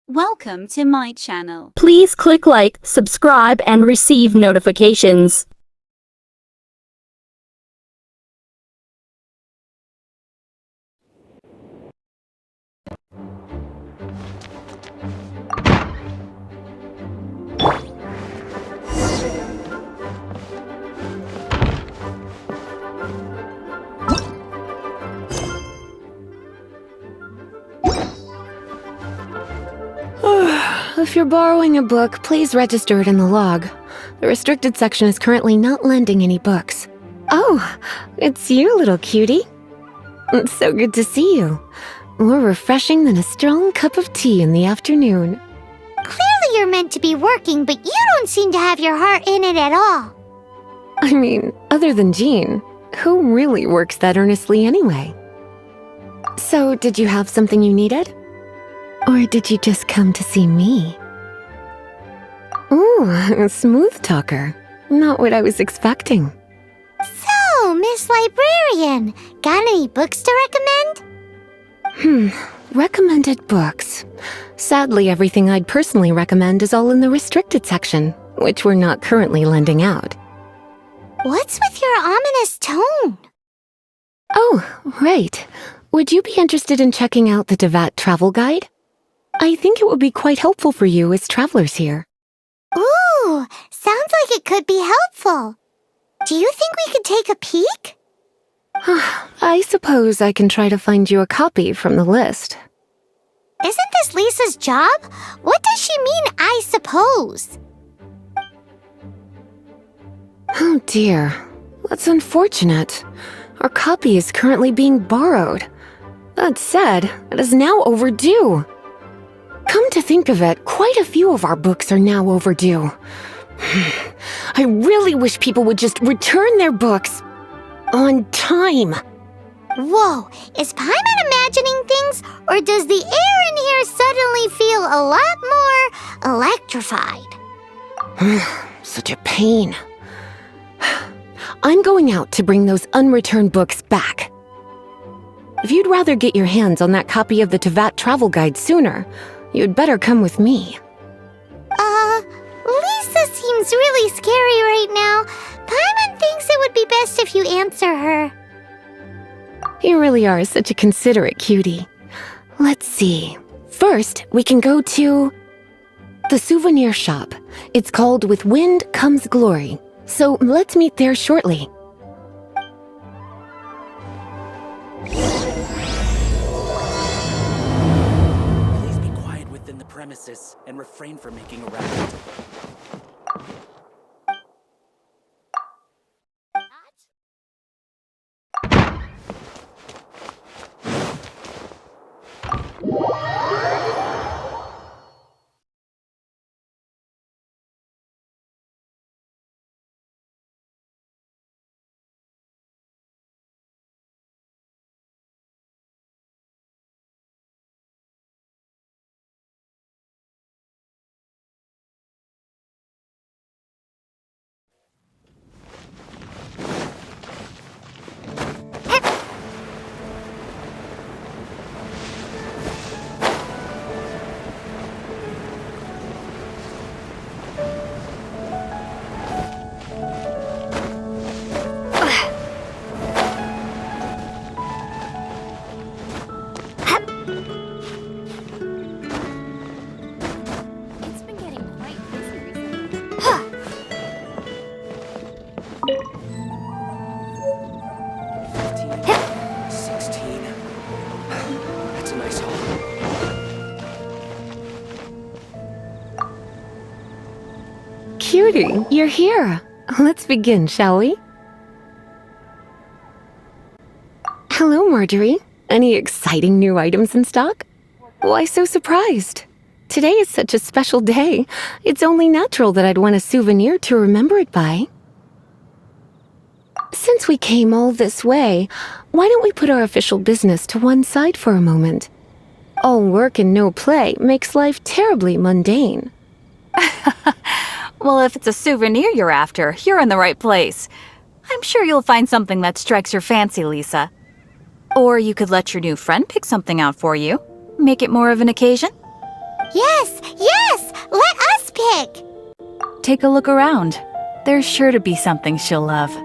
Welcome to my channel. Please click like, subscribe and receive notifications. If you're borrowing a book, please register it in the log. The restricted section is currently not lending any books. Oh, it's you, little cutie. It's so good to see you. More refreshing than a strong cup of tea in the afternoon. Clearly you're meant to be working, but you don't seem to have your heart in it at all. I mean, other than Jean, who really works that earnestly anyway? So, did you have something you needed? Or did you just come to see me? Ooh, a smooth talker. Not what I was expecting. So, Miss Librarian, got any books to recommend? Recommended books. Sadly, everything I'd personally recommend is all in the restricted section, which we're not currently lending out. What's with your ominous tone? Oh, right. Would you be interested in checking out the Tevat travel guide? I think it would be quite helpful for you as travelers here. Ooh, sounds like it could be helpful. Do you think we could take a peek? I suppose I can try to find you a copy from the list. Isn't this Lisa's job? What does she mean, I suppose? Oh dear, that's unfortunate. Our copy is currently being borrowed. That said, it is now overdue. Come to think of it, quite a few of our books are now overdue. I really wish people would just return their books on time. Whoa, is Paimon imagining things, or does the air in here suddenly feel a lot more electrified? Such a pain. I'm going out to bring those unreturned books back. If you'd rather get your hands on that copy of the Tevat travel guide sooner, you'd better come with me. Lisa seems really scary right now. Paimon thinks it would be best if you answer her. You really are such a considerate cutie. Let's see. First, we can go to the souvenir shop. It's called With Wind Comes Glory. So let's meet there shortly. Please be quiet within the premises and refrain from making a racket. Cutie, you're here. Let's begin, shall we? Hello, Marjorie. Any exciting new items in stock? Why so surprised? Today is such a special day. It's only natural that I'd want a souvenir to remember it by. Since we came all this way, why don't we put our official business to one side for a moment? All work and no play makes life terribly mundane. Well, if it's a souvenir you're after, you're in the right place. I'm sure you'll find something that strikes your fancy, Lisa. Or you could let your new friend pick something out for you. Make it more of an occasion. Yes, yes! Let us pick! Take a look around. There's sure to be something she'll love.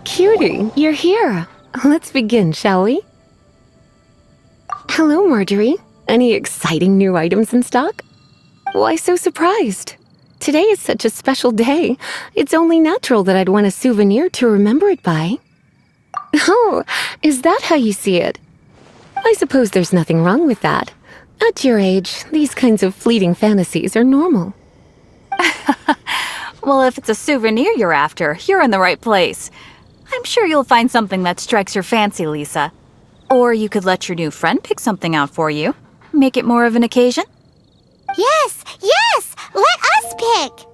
Cutie, you're here. Let's begin, shall we? Hello, Marjorie. Any exciting new items in stock? Why so surprised? Today is such a special day. It's only natural that I'd want a souvenir to remember it by. Oh, is that how you see it? I suppose there's nothing wrong with that. At your age, these kinds of fleeting fantasies are normal. Well, if it's a souvenir you're after, you're in the right place. I'm sure you'll find something that strikes your fancy, Lisa. Or you could let your new friend pick something out for you. Make it more of an occasion. Yes, yes! Let us pick!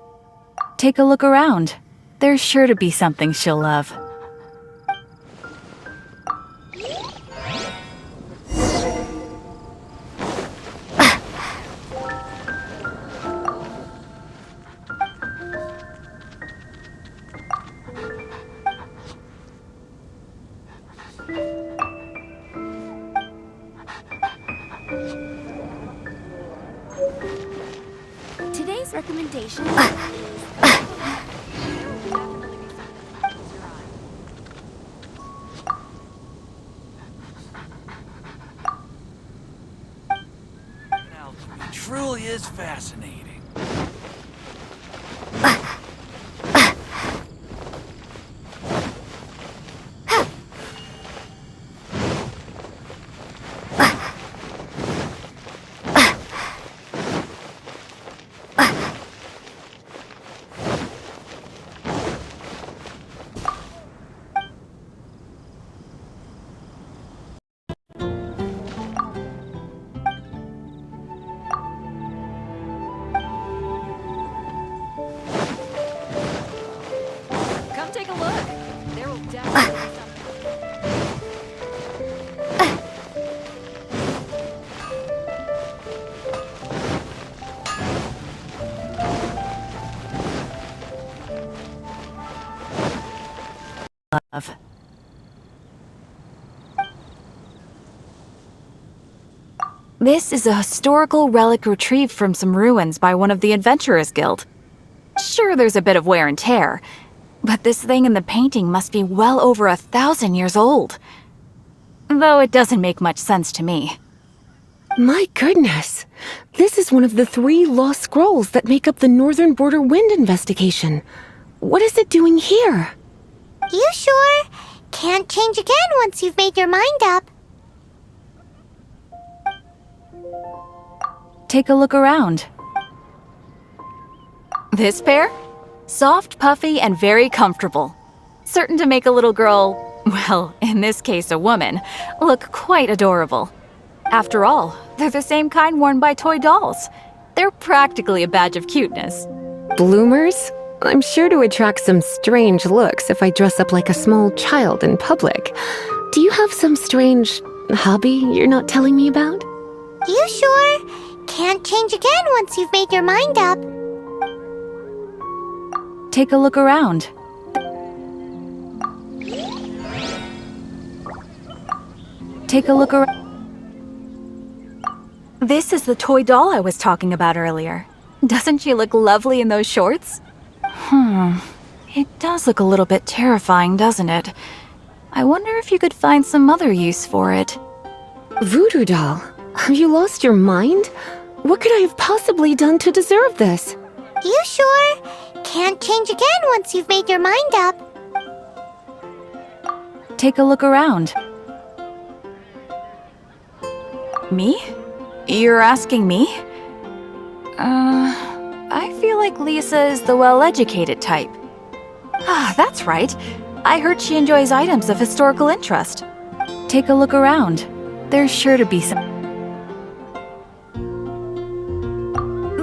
Take a look around. There's sure to be something she'll love. Today's recommendation It truly is fascinating. Come take a look. There will definitely be something. Love. This is a historical relic retrieved from some ruins by one of the Adventurers Guild. Sure, there's a bit of wear and tear, but this thing in the painting must be well over 1,000 years old. Though it doesn't make much sense to me. My goodness! This is one of the 3 lost scrolls that make up the Northern Border Wind investigation. What is it doing here? You sure? Can't change again once you've made your mind up. Take a look around. This pair? Soft, puffy, and very comfortable. Certain to make a little girl, well, in this case a woman, look quite adorable. After all, they're the same kind worn by toy dolls. They're practically a badge of cuteness. Bloomers? I'm sure to attract some strange looks if I dress up like a small child in public. Do you have some strange hobby you're not telling me about? You sure? Can't change again once you've made your mind up. Take a look around. Take a look around. This is the toy doll I was talking about earlier. Doesn't she look lovely in those shorts? It does look a little bit terrifying, doesn't it? I wonder if you could find some other use for it. Voodoo doll? Have you lost your mind? What could I have possibly done to deserve this? You sure? Can't change again once you've made your mind up. Take a look around. Me? You're asking me? I feel like Lisa is the well-educated type. Ah, that's right. I heard she enjoys items of historical interest. Take a look around. There's sure to be some.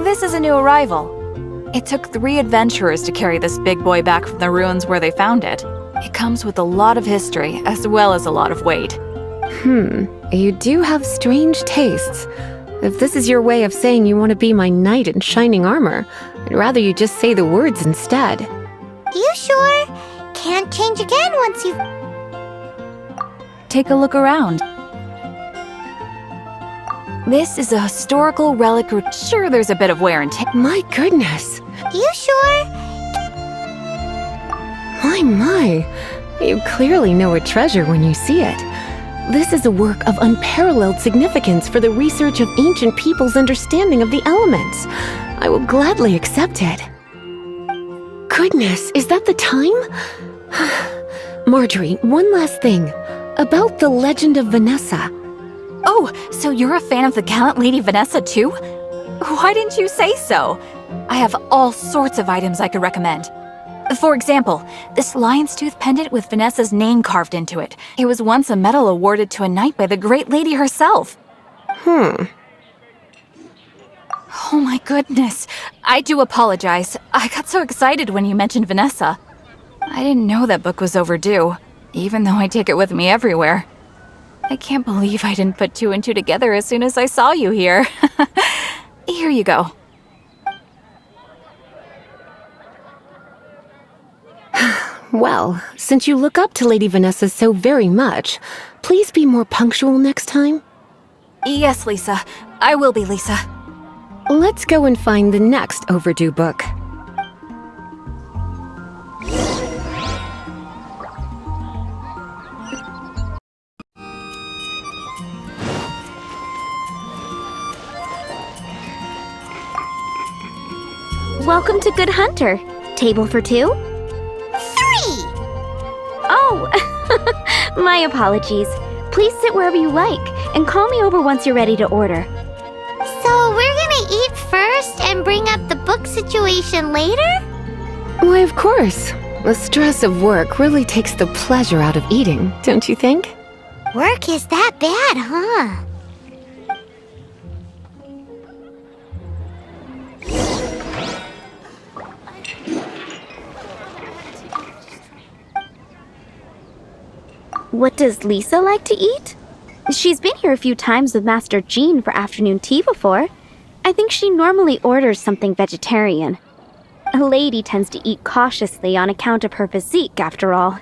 This is a new arrival. It took 3 adventurers to carry this big boy back from the ruins where they found it. It comes with a lot of history, as well as a lot of weight. You do have strange tastes. If this is your way of saying you want to be my knight in shining armor, I'd rather you just say the words instead. You sure? Can't change again once you've... Take a look around. This is a historical relic. Sure, there's a bit of wear and tear. My goodness. You sure? My. You clearly know a treasure when you see it. This is a work of unparalleled significance for the research of ancient people's understanding of the elements. I will gladly accept it. Goodness, is that the time? Marjorie, one last thing. About the legend of Vanessa. Oh, so you're a fan of the gallant Lady Vanessa too? Why didn't you say so? I have all sorts of items I could recommend. For example, this lion's tooth pendant with Vanessa's name carved into it. It was once a medal awarded to a knight by the great lady herself. Oh my goodness. I do apologize. I got so excited when you mentioned Vanessa. I didn't know that book was overdue, even though I take it with me everywhere. I can't believe I didn't put two and two together as soon as I saw you here. Here you go. Well, since you look up to Lady Vanessa so very much, please be more punctual next time. Yes, Lisa. I will be, Lisa. Let's go and find the next overdue book. Welcome to Good Hunter. Table for two? 3! Oh, my apologies. Please sit wherever you like, and call me over once you're ready to order. So we're gonna eat first and bring up the book situation later? Why, of course. The stress of work really takes the pleasure out of eating, don't you think? Work is that bad, huh? What does Lisa like to eat? She's been here a few times with Master Jean for afternoon tea before. I think she normally orders something vegetarian. A lady tends to eat cautiously on account of her physique, after all.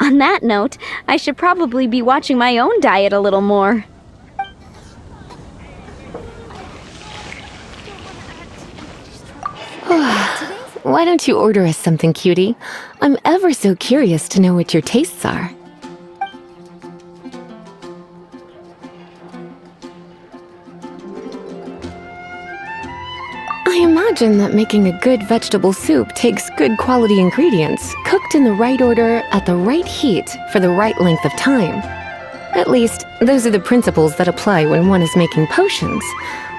On that note, I should probably be watching my own diet a little more. Why don't you order us something, cutie? I'm ever so curious to know what your tastes are. I imagine that making a good vegetable soup takes good quality ingredients, cooked in the right order, at the right heat, for the right length of time. At least, those are the principles that apply when one is making potions.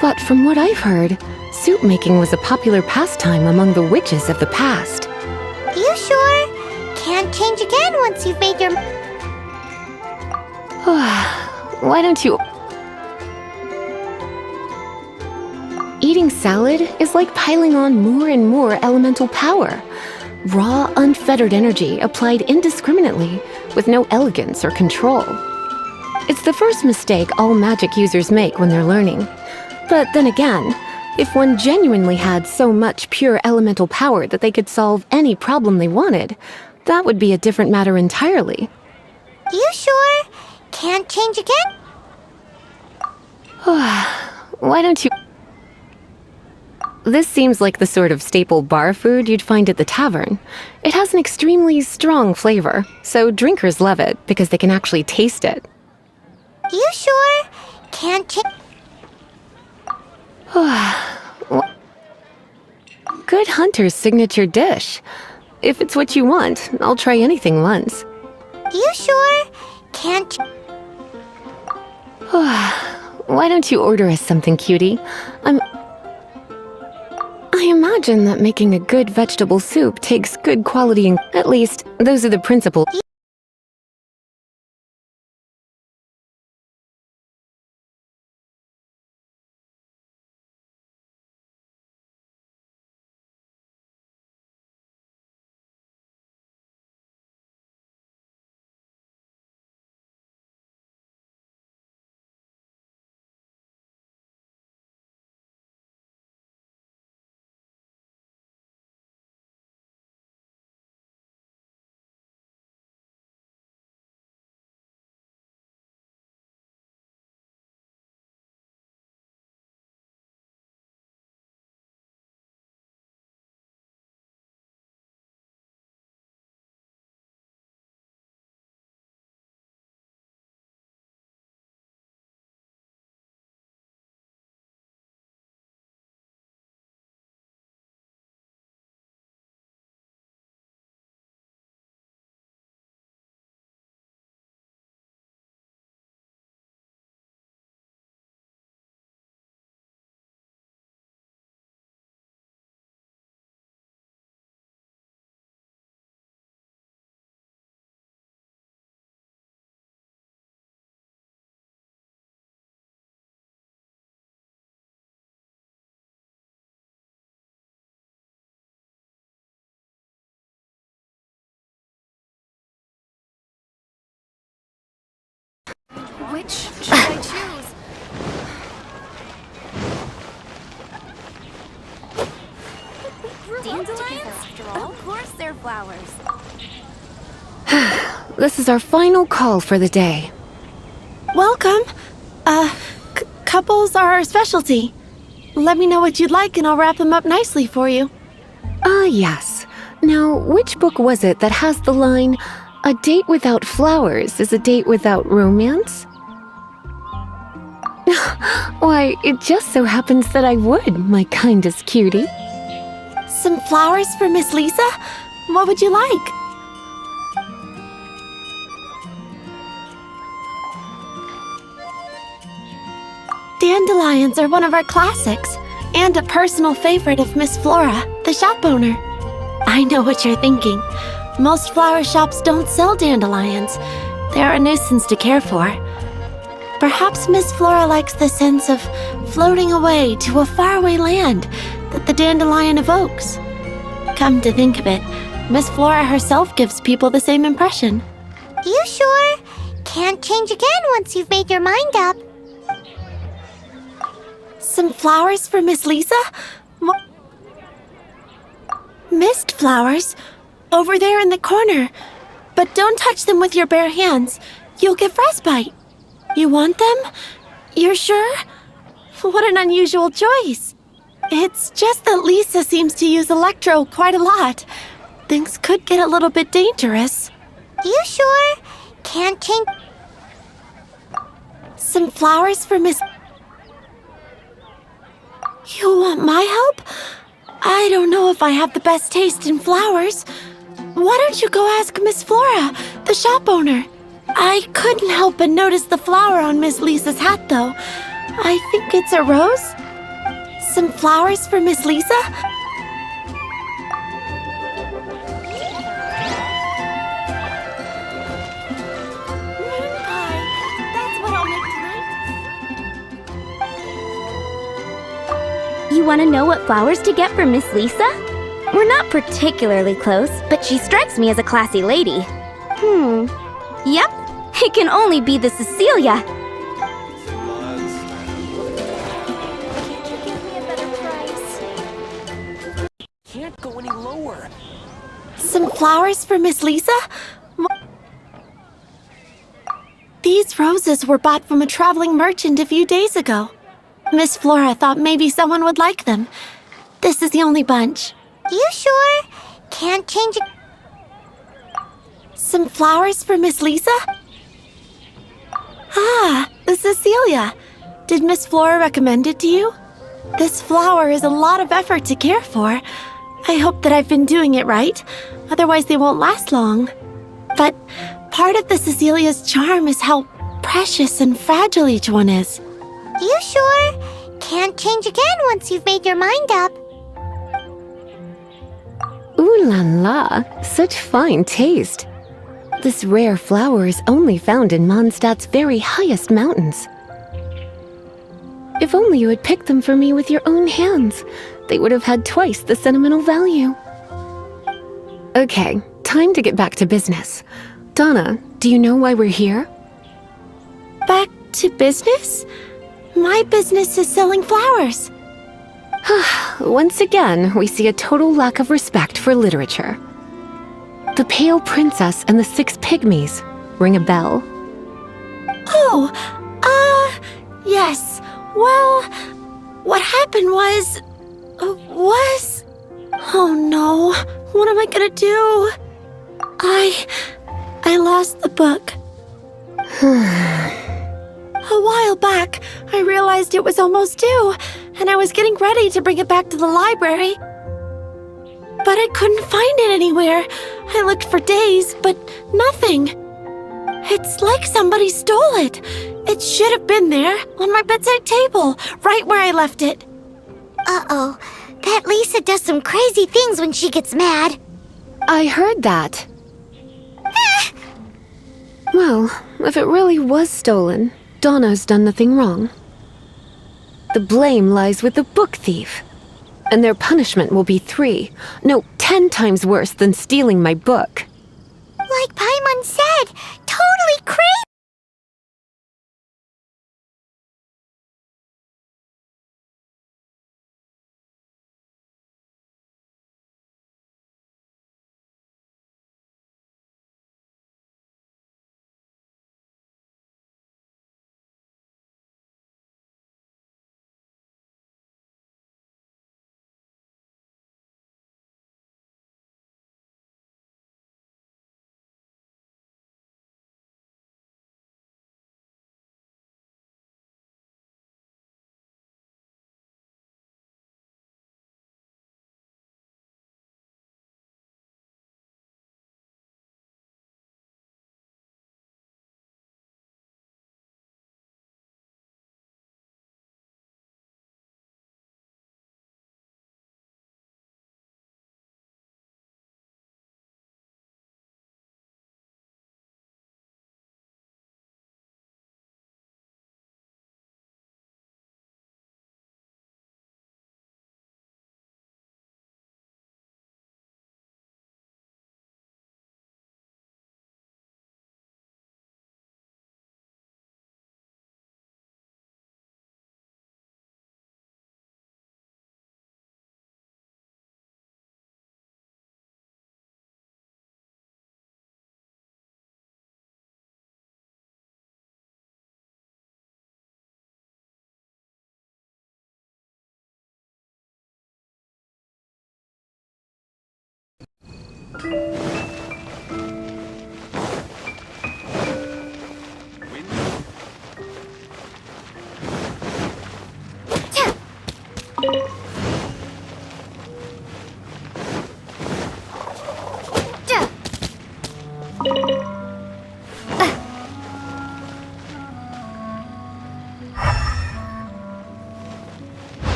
But from what I've heard, soup making was a popular pastime among the witches of the past. You sure? Can't change again once you've made your... Why don't you... Eating salad is like piling on more and more elemental power. Raw, unfettered energy applied indiscriminately, with no elegance or control. It's the first mistake all magic users make when they're learning. But then again, if one genuinely had so much pure elemental power that they could solve any problem they wanted, that would be a different matter entirely. You sure? Can't change again? Why don't you... This seems like the sort of staple bar food you'd find at the tavern. It has an extremely strong flavor, so drinkers love it because they can actually taste it. You sure? Can't change... Good Hunter's signature dish. If it's what you want, I'll try anything once. You sure? Can't... Why don't you order us something, cutie? I imagine that making a good vegetable soup takes good quality and... At least, those are the principles... Which should I choose? Dandelions? Of course they're flowers. This is our final call for the day. Welcome. Couples are our specialty. Let me know what you'd like and I'll wrap them up nicely for you. Yes. Now, which book was it that has the line, "A date without flowers is a date without romance"? Why, it just so happens that I would, my kindest cutie. Some flowers for Miss Lisa? What would you like? Dandelions are one of our classics, and a personal favorite of Miss Flora, the shop owner. I know what you're thinking. Most flower shops don't sell dandelions. They're a nuisance to care for. Perhaps Miss Flora likes the sense of floating away to a faraway land that the dandelion evokes. Come to think of it, Miss Flora herself gives people the same impression. You sure? Can't change again once you've made your mind up. Some flowers for Miss Lisa? Mist flowers? Over there in the corner. But don't touch them with your bare hands. You'll get frostbite. You want them? You're sure? What an unusual choice. It's just that Lisa seems to use electro quite a lot. Things could get a little bit dangerous. You sure? Can't change. Some flowers for Miss... You want my help? I don't know if I have the best taste in flowers. Why don't you go ask Miss Flora, the shop owner? I couldn't help but notice the flower on Miss Lisa's hat, though. I think it's a rose? Some flowers for Miss Lisa? Moon pie. That's what I'll make tonight. You want to know what flowers to get for Miss Lisa? We're not particularly close, but she strikes me as a classy lady. Yep, it can only be the Cecilia. Can't go any lower. Some flowers for Miss Lisa? These roses were bought from a traveling merchant a few days ago. Miss Flora thought maybe someone would like them. This is the only bunch. You sure? Can't change it. Some flowers for Miss Lisa? Ah, the Cecilia. Did Miss Flora recommend it to you? This flower is a lot of effort to care for. I hope that I've been doing it right. Otherwise they won't last long. But part of the Cecilia's charm is how precious and fragile each one is. You sure? Can't change again once you've made your mind up. Ooh la la, such fine taste. This rare flower is only found in Mondstadt's very highest mountains. If only you had picked them for me with your own hands, they would have had twice the sentimental value. Okay, time to get back to business. Donna, do you know why we're here? Back to business? My business is selling flowers. Once again, we see a total lack of respect for literature. The Pale Princess and the Six Pygmies. Ring a bell? Oh, yes. Well, what happened was... Oh no, what am I gonna do? I lost the book. A while back, I realized it was almost due, and I was getting ready to bring it back to the library. But I couldn't find it anywhere. I looked for days, but nothing. It's like somebody stole it. It should have been there, on my bedside table, right where I left it. Uh-oh. That Lisa does some crazy things when she gets mad. I heard that. Well, if it really was stolen, Donna's done nothing wrong. The blame lies with the book thief. And their punishment will be 10 times worse than stealing my book. Like Paimon said, totally crazy.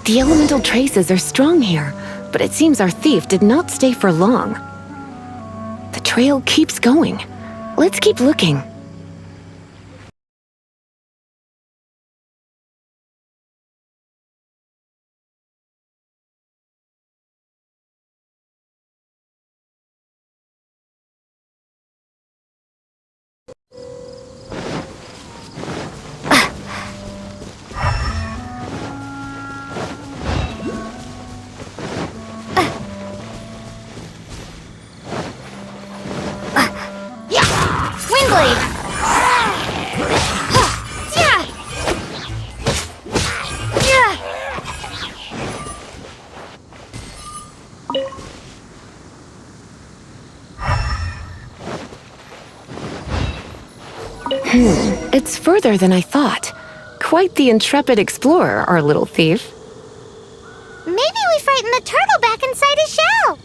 The elemental traces are strong here, but it seems our thief did not stay for long. The trail keeps going. Let's keep looking. Windblade! It's further than I thought. Quite the intrepid explorer, our little thief. Maybe we frightened the turtle back inside his shell.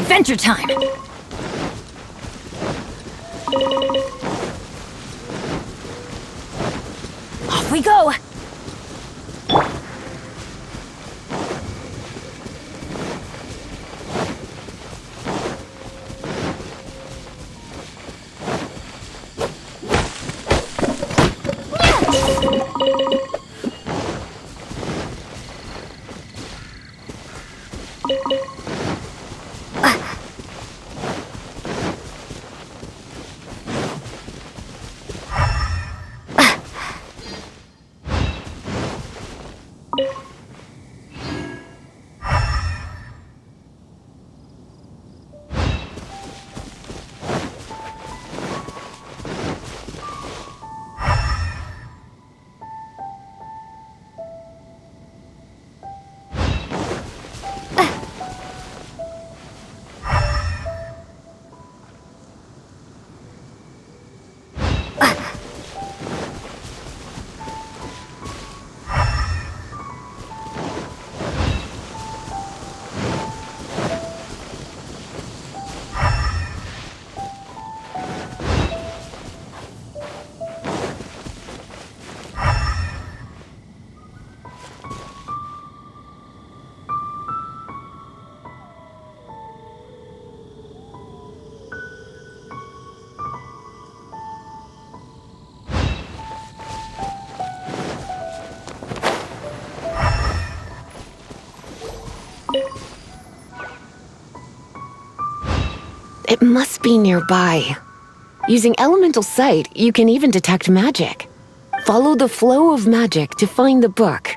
Adventure time! Off we go! It must be nearby. Using elemental sight, you can even detect magic. Follow the flow of magic to find the book.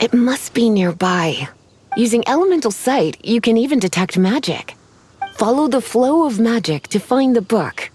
It must be nearby. Using elemental sight, you can even detect magic. Follow the flow of magic to find the book.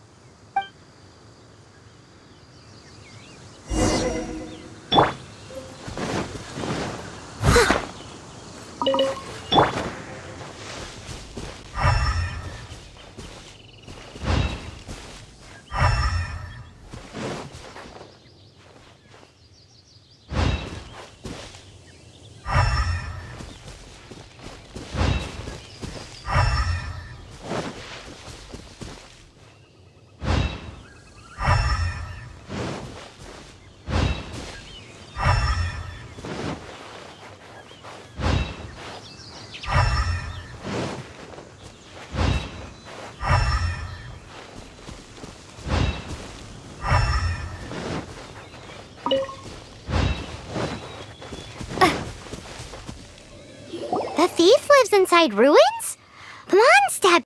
The thief lives inside ruins? Come on, Step.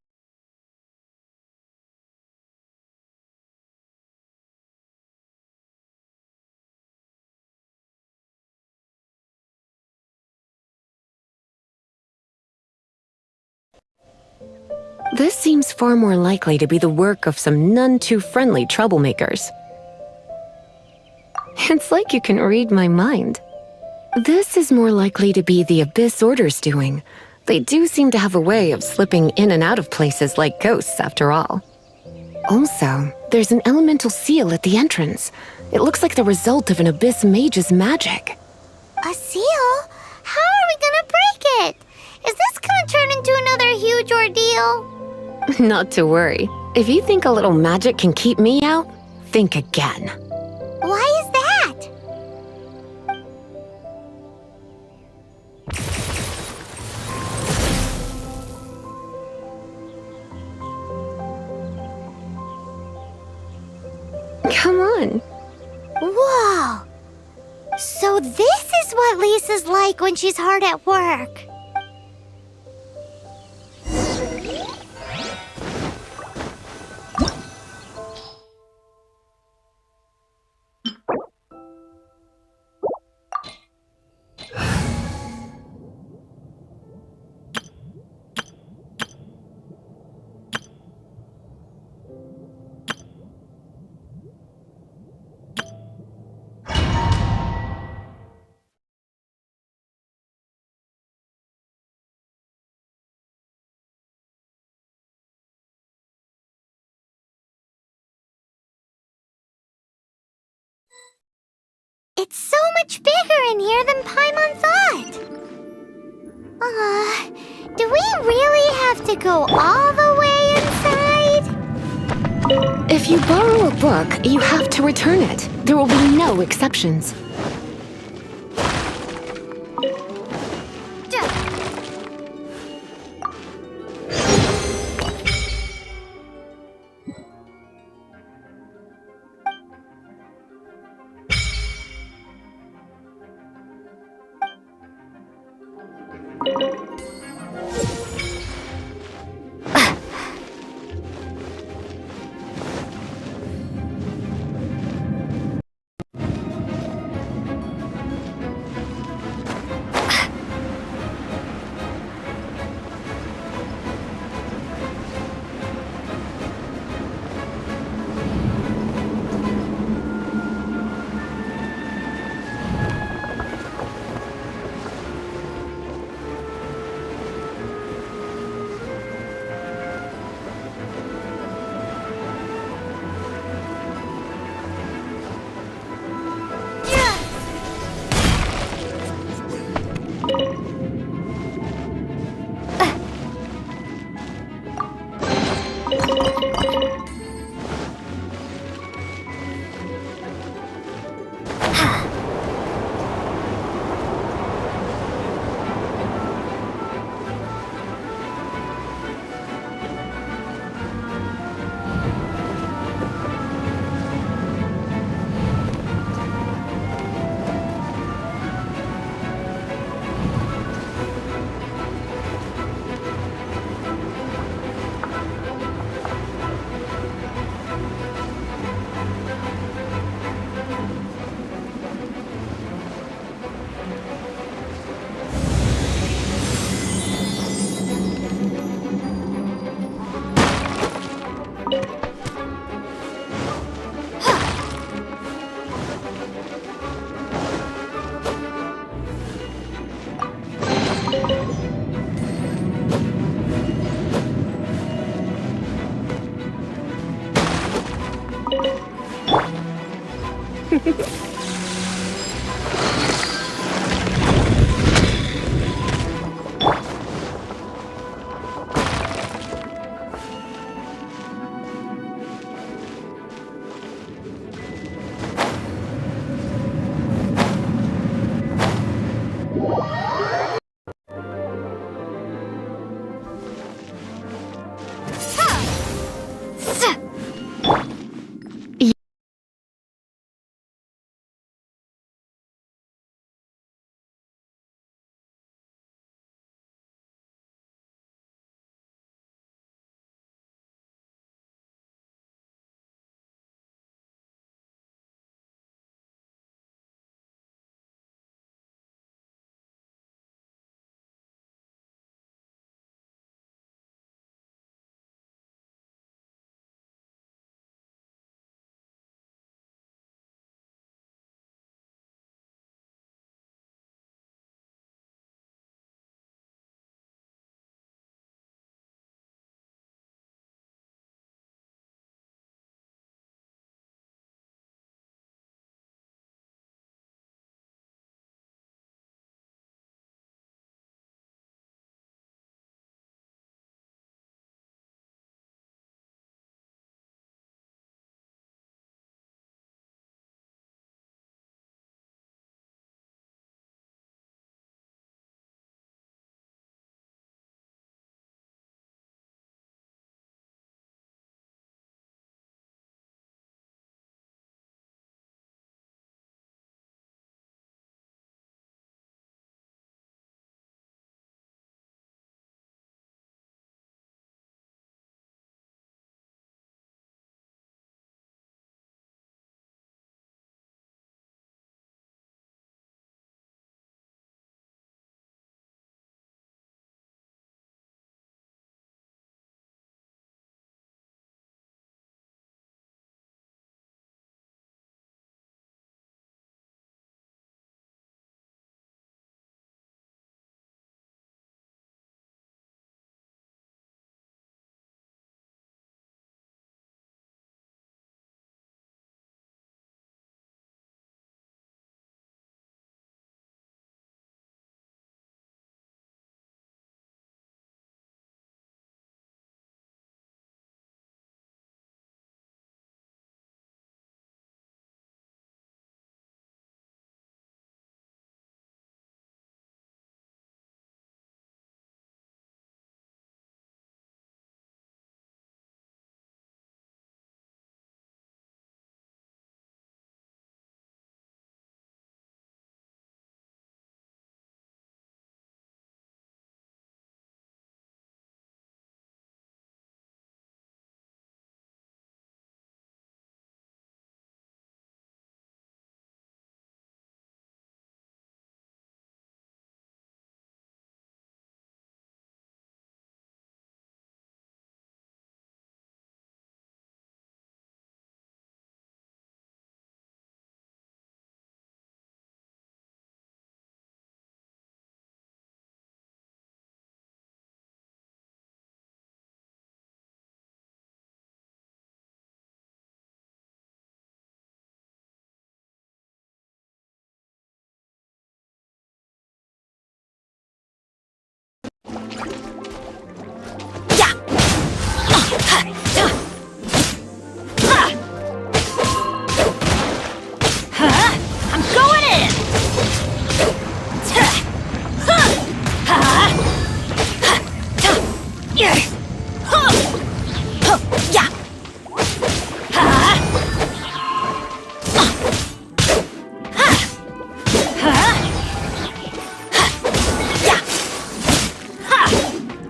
This seems far more likely to be the work of some none-too-friendly troublemakers. It's like you can read my mind. This is more likely to be the Abyss Order's doing. They do seem to have a way of slipping in and out of places like ghosts, after all. Also, there's an elemental seal at the entrance. It looks like the result of an Abyss mage's magic. A seal? How are we gonna break it? Is this gonna turn into another huge ordeal? Not to worry. If you think a little magic can keep me out, think again. Why is that? Come on. Whoa! So this is what Lisa's like when she's hard at work. It's so much bigger in here than Paimon thought. Do we really have to go all the way inside? If you borrow a book, you have to return it. There will be no exceptions.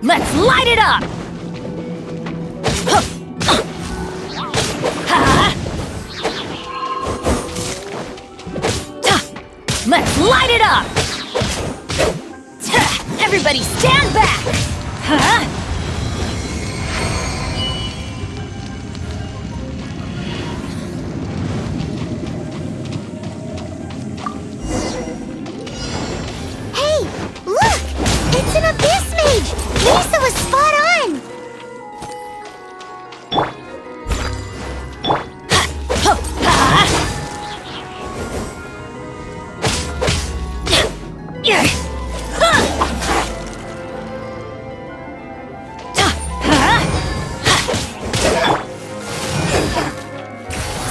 Let's light it up! Let's light it up! Everybody stand back! Hey, look! It's an abyss mage! Lisa was spot on!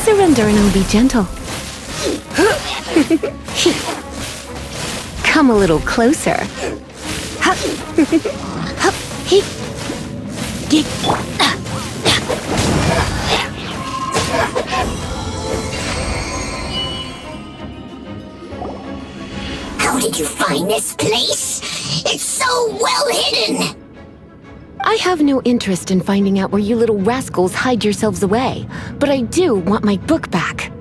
Surrender and be gentle. come a little closer. Hup. Hup. He. Ge- How did you find this place? It's so well hidden! I have no interest in finding out where you little rascals hide yourselves away, but I do want my book back.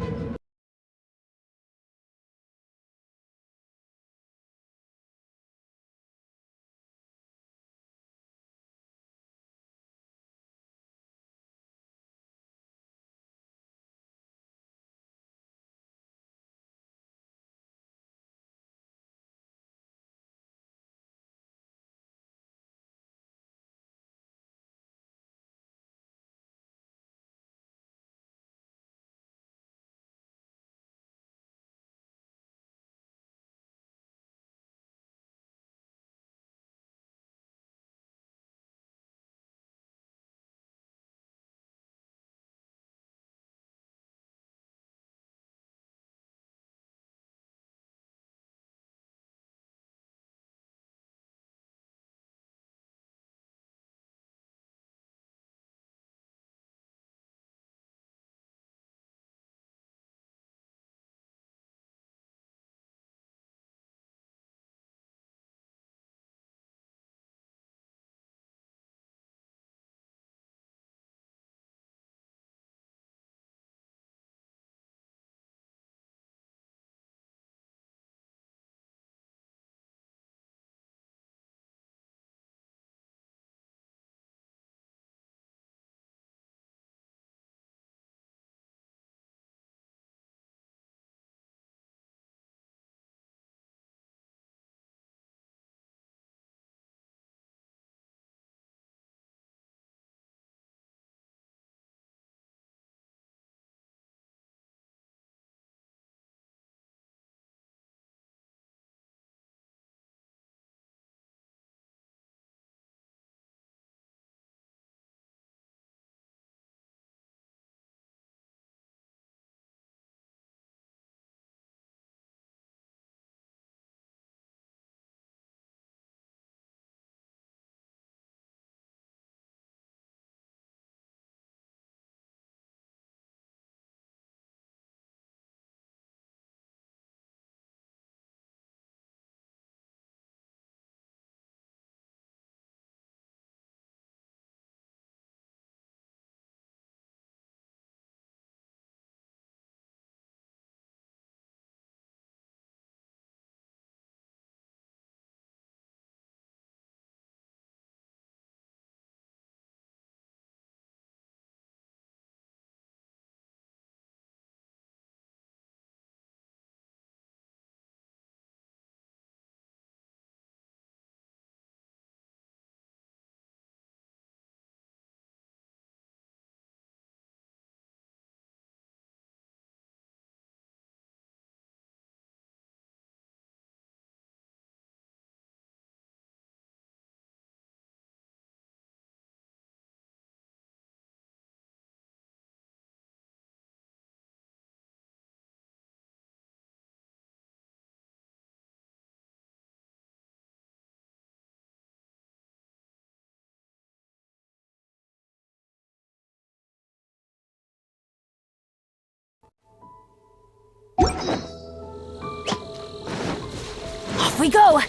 Off we go!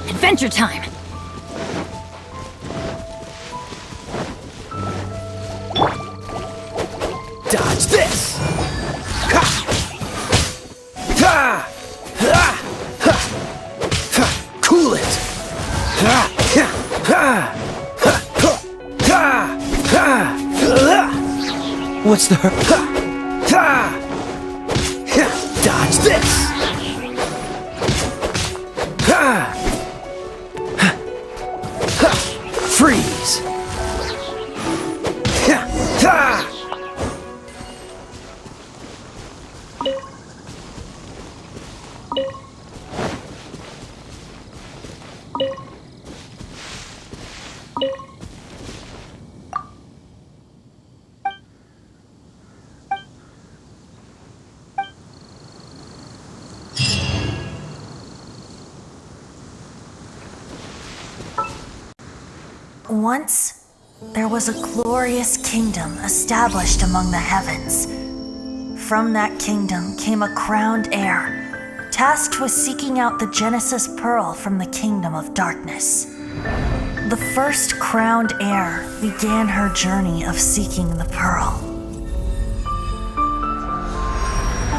Adventure time! Dodge this! Ha! Ha! Ha! Ha! Ha! Cool it! Ha! Ha! Ha! Ha! Ha! Ha! What's the hurt? Ha! Ha! Ha! Dodge this! Ha! Ha! Ha! Freeze! Ha! Ha! Once, there was a glorious kingdom established among the heavens. From that kingdom came a crowned heir, tasked with seeking out the Genesis Pearl from the kingdom of darkness. The first crowned heir began her journey of seeking the pearl.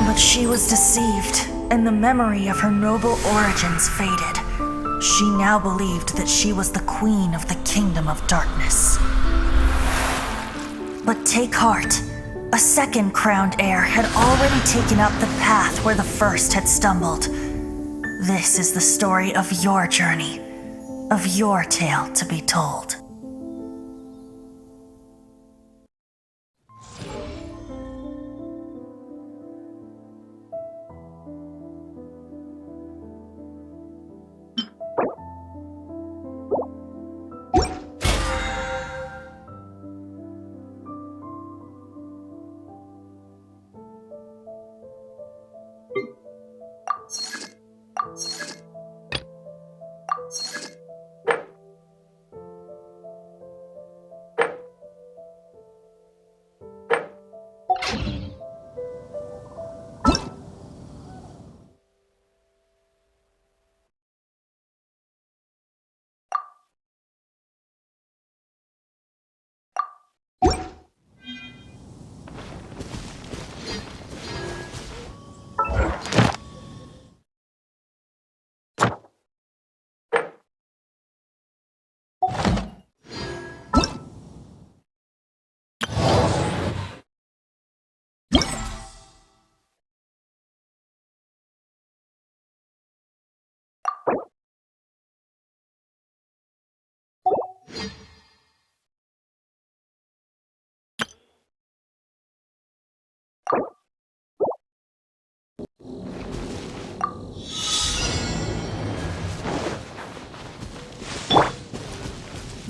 But she was deceived, and the memory of her noble origins faded. She now believed that she was the queen of the kingdom of darkness. But take heart. A second crowned heir had already taken up the path where the first had stumbled. This is the story of your journey, of your tale to be told.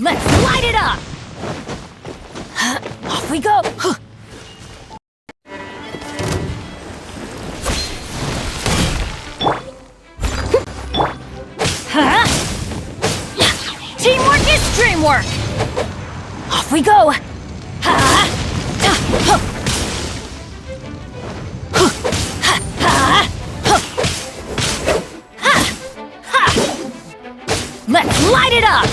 Let's light it up! Off we go! Teamwork is dreamwork! Off we go! Let's light it up!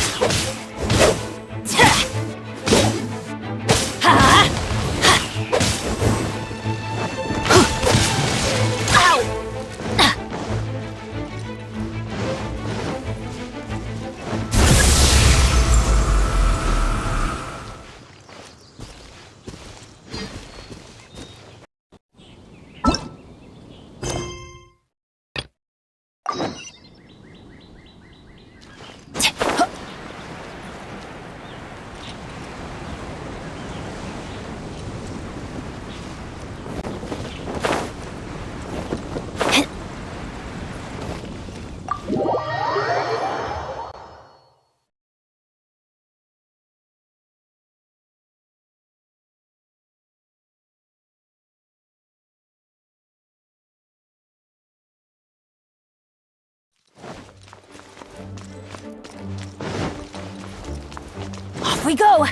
Off we go!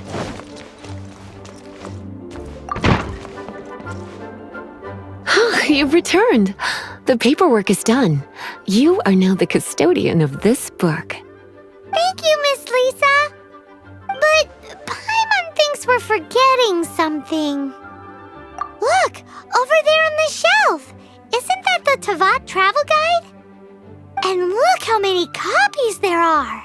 You've returned. The paperwork is done. You are now the custodian of this book. Thank you, Miss Lisa. But Paimon thinks we're forgetting something. Look, over there on the shelf. Isn't that the Teyvat travel guide? And look how many copies there are.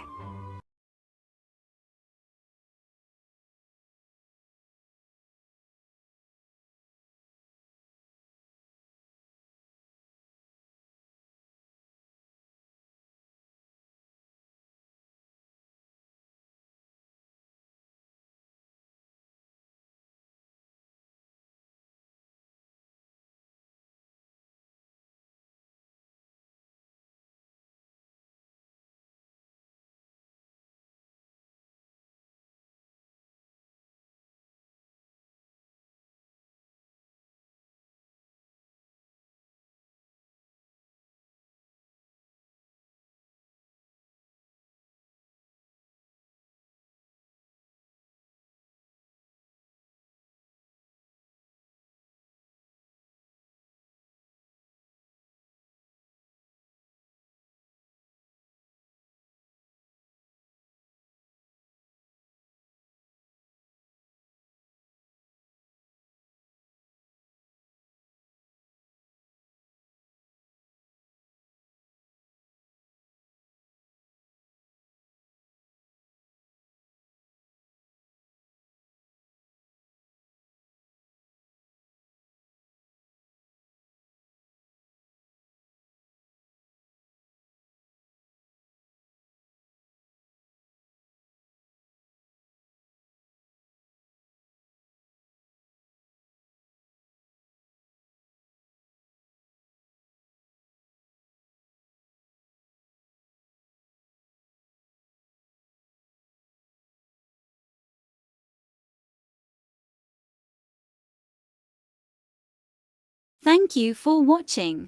Thank you for watching.